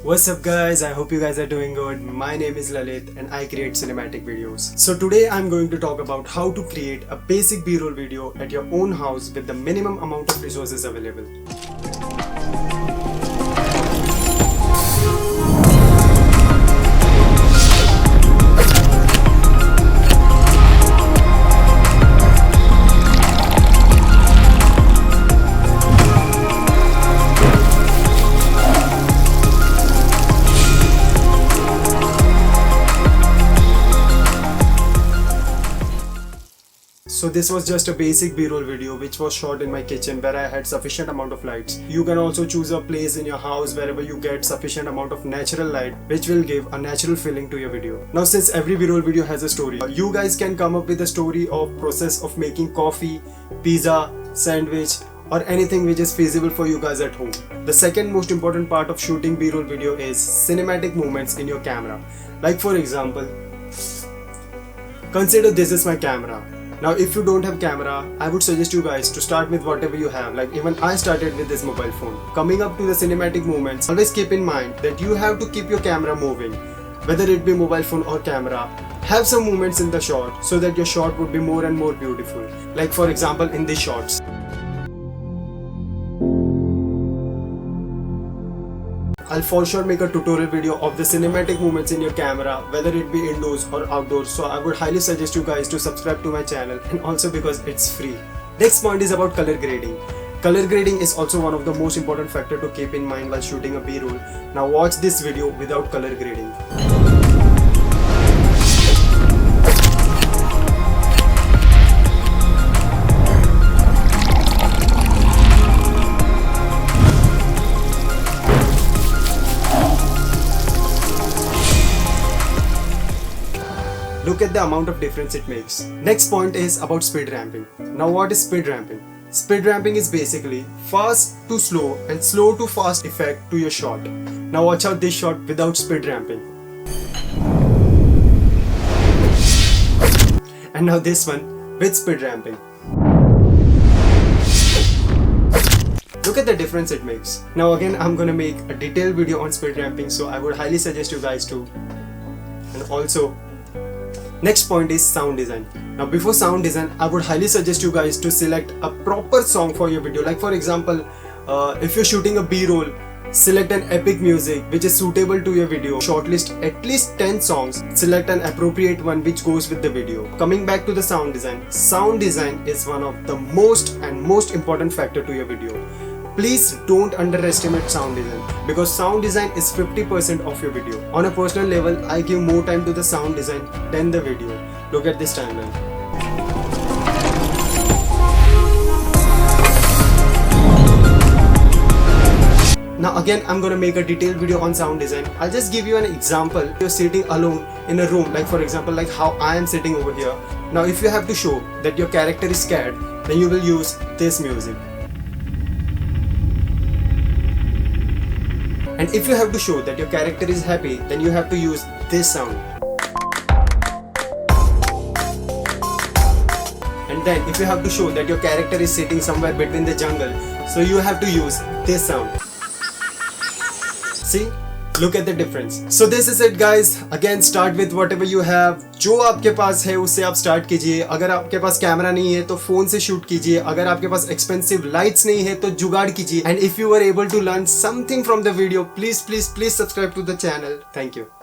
What's up guys, I hope you guys are doing good. My name is Lalit and I create cinematic videos. So today I'm going to talk about how to create a basic B-roll video at your own house with the minimum amount of resources available. So this was just a basic B-roll video which was shot in my kitchen where I had sufficient amount of lights. You can also choose a place in your house wherever you get sufficient amount of natural light which will give a natural feeling to your video. Now since every B-roll video has a story, you guys can come up with a story of process of making coffee, pizza, sandwich or anything which is feasible for you guys at home. The second most important part of shooting B-roll video is cinematic movements in your camera. Like for example, consider this is my camera. Now if you don't have camera, I would suggest you guys to start with whatever you have. Like even I started with this mobile phone. Coming up to the cinematic movements, always keep in mind that you have to keep your camera moving. Whether it be mobile phone or camera, have some movements in the shot so that your shot would be more and more beautiful. Like for example in these shots. I'll for sure make a tutorial video of the cinematic movements in your camera, whether it be indoors or outdoors, so I would highly suggest you guys to subscribe to my channel, and also because it's free. Next point is about color grading. Color grading is also one of the most important factor to keep in mind while shooting a B-roll. Now watch this video without color grading. Look at the amount of difference it makes. Next point is about speed ramping. Now what is speed ramping? Speed ramping is basically fast to slow and slow to fast effect to your shot. Now watch out this shot without speed ramping. And now this one with speed ramping. Look at the difference it makes. Now again I'm gonna make a detailed video on speed ramping, so I would highly suggest you guys to. And also, next point is sound design. Now before sound design, I would highly suggest you guys to select a proper song for your video. Like for example, if you're shooting a B-roll, select an epic music which is suitable to your video. Shortlist at least 10 songs, select an appropriate one which goes with the video. Coming back to the sound design. Sound design is one of the most important factor to your video. Please don't underestimate sound design, because sound design is 50% of your video. On a personal level, I give more time to the sound design than the video. Look at this timeline. Now again, I'm gonna make a detailed video on sound design. I'll just give you an example. You're sitting alone in a room, like for example, like how I am sitting over here. Now if you have to show that your character is scared, then you will use this music. And if you have to show that your character is happy, then you have to use this sound. And then if you have to show that your character is sitting somewhere between the jungle, so you have to use this sound. See? Look at the difference. So this is it guys. Again, start with whatever you have. जो आपके पास है उससे आप start कीजिए. अगर आपके पास camera नहीं है तो फोन से शूट कीजिए. अगर आपके पास expensive lights नहीं है तो जुगाड़ कीजिए. And if you were able to learn something from the video, please subscribe to the channel. Thank you.